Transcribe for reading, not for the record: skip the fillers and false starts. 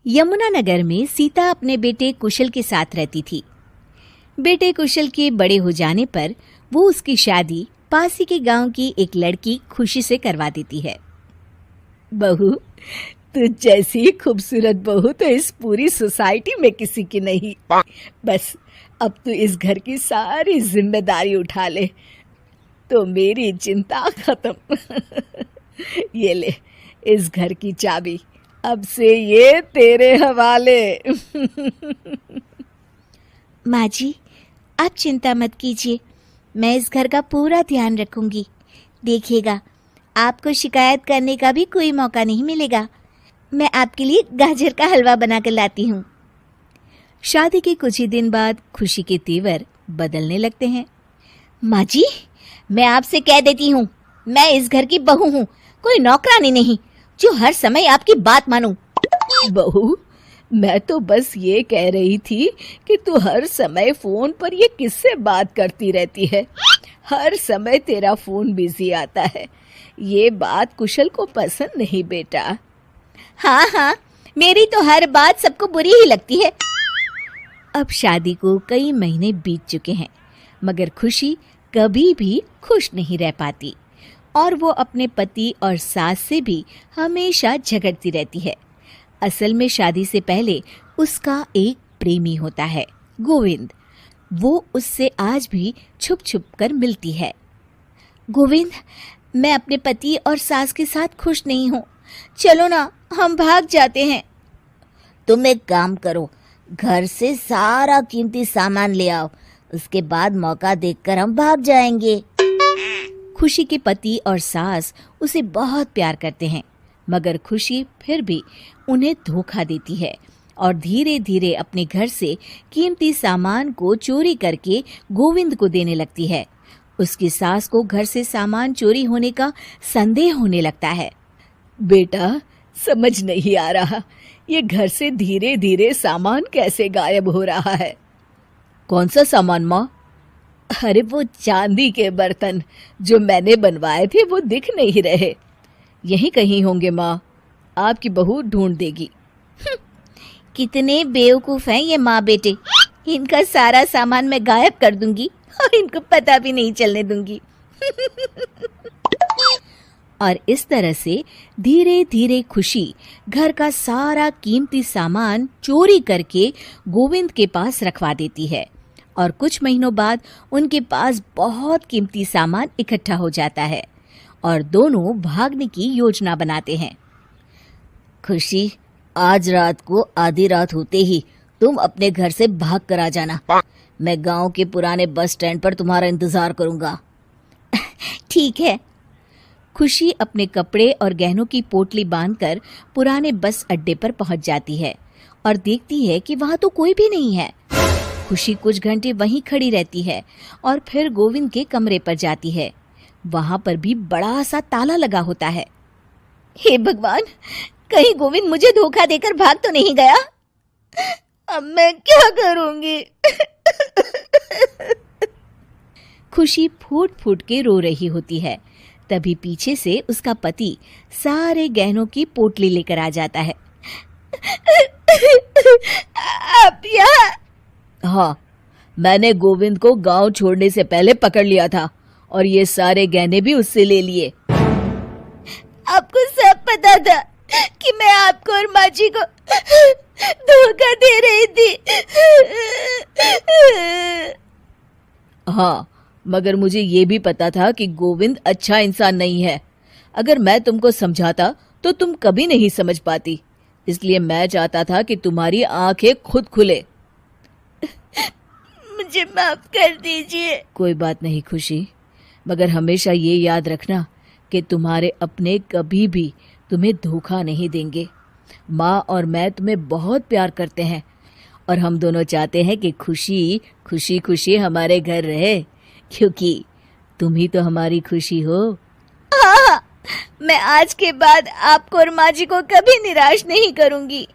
यमुनानगर में सीता अपने बेटे कुशल के साथ रहती थी। बेटे कुशल के बड़े हो जाने पर वो उसकी शादी पास ही के गांव की एक लड़की खुशी से करवा देती है। बहू, तू जैसी खूबसूरत बहू तो इस पूरी सोसाइटी में किसी की नहीं। बस अब तू इस घर की सारी जिम्मेदारी उठा ले तो मेरी चिंता खत्म। ये ले इस घर की चाबी, अब से ये तेरे हवाले। माँ जी, आप चिंता मत कीजिए, मैं इस घर का पूरा ध्यान रखूंगी। देखिएगा, आपको शिकायत करने का भी कोई मौका नहीं मिलेगा। मैं आपके लिए गाजर का हलवा बनाकर लाती हूँ। शादी के कुछ ही दिन बाद खुशी के तेवर बदलने लगते हैं। माँ जी, मैं आपसे कह देती हूँ, मैं इस घर की बहू हूँ, कोई नौकरानी नहीं जो हर समय आपकी बात मानूं। बहू, मैं तो बस ये कह रही थी कि तू हर समय फोन पर ये किससे बात करती रहती है। हर समय तेरा फोन बिजी आता है। ये बात कुशल को पसंद नहीं बेटा। हाँ हाँ, मेरी तो हर बात सबको बुरी ही लगती है। अब शादी को कई महीने बीत चुके हैं, मगर खुशी कभी भी खुश नहीं रह पाती और वो अपने पति और सास से भी हमेशा झगड़ती रहती है। असल में शादी से पहले उसका एक प्रेमी होता है, गोविंद। वो उससे आज भी छुप छुप कर मिलती है। गोविंद, मैं अपने पति और सास के साथ खुश नहीं हूँ, चलो ना हम भाग जाते हैं। तुम एक काम करो, घर से सारा कीमती सामान ले आओ, उसके बाद मौका देखकर हम भाग जाएंगे। खुशी के पति और सास उसे बहुत प्यार करते हैं, मगर खुशी फिर भी उन्हें धोखा देती है और धीरे धीरे अपने घर से कीमती सामान को चोरी करके गोविंद को देने लगती है। उसकी सास को घर से सामान चोरी होने का संदेह होने लगता है। बेटा, समझ नहीं आ रहा, ये घर से धीरे धीरे सामान कैसे गायब हो रहा है। कौन सा सामान माँ? अरे वो चांदी के बर्तन जो मैंने बनवाए थे वो दिख नहीं रहे। यहीं कहीं होंगे माँ, आपकी बहू ढूंढ देगी। कितने बेवकूफ हैं ये माँ बेटे, इनका सारा सामान मैं गायब कर दूंगी और इनको पता भी नहीं चलने दूंगी। और इस तरह से धीरे धीरे खुशी घर का सारा कीमती सामान चोरी करके गोविंद के पास रखवा देती है और कुछ महीनों बाद उनके पास बहुत कीमती सामान इकट्ठा हो जाता है और दोनों भागने की योजना बनाते हैं। खुशी, आज रात को आधी रात होते ही तुम अपने घर से भाग कर आ जाना। मैं गांव के पुराने बस स्टैंड पर तुम्हारा इंतजार करूंगा। ठीक है। खुशी अपने कपड़े और गहनों की पोटली बांधकर पुराने बस अड्डे पर पहुंच जाती है और देखती है कि वहां तो कोई भी नहीं है। खुशी कुछ घंटे वहीं खड़ी रहती है और फिर गोविंद के कमरे पर जाती है। वहां पर भी बड़ा सा ताला लगा होता है। हे भगवान, कहीं गोविंद मुझे धोखा देकर भाग तो नहीं गया? अब मैं क्या करूंगी? खुशी फूट फूट के रो रही होती है। तभी पीछे से उसका पति सारे गहनों की पोटली लेकर आ जाता है। आप यहाँ? हाँ, मैंने गोविंद को गांव छोड़ने से पहले पकड़ लिया था और ये सारे गहने भी उससे ले लिए। आपको सब पता था कि मैं आपको और माँ जी को धोखा दे रही थी? हाँ, मगर मुझे ये भी पता था कि गोविंद अच्छा इंसान नहीं है। अगर मैं तुमको समझाता तो तुम कभी नहीं समझ पाती, इसलिए मैं चाहता था कि तुम्हारी आंखें खुद खुले। मुझे माफ कर दीजिए। कोई बात नहीं खुशी, मगर हमेशा ये याद रखना कि तुम्हारे अपने कभी भी तुम्हें धोखा नहीं देंगे। माँ और मैं तुम्हें बहुत प्यार करते हैं और हम दोनों चाहते हैं कि खुशी खुशी खुशी हमारे घर रहे, क्योंकि तुम ही तो हमारी खुशी हो। हाँ, मैं आज के बाद आपको और माँ जी को कभी निराश नहीं करूंगी।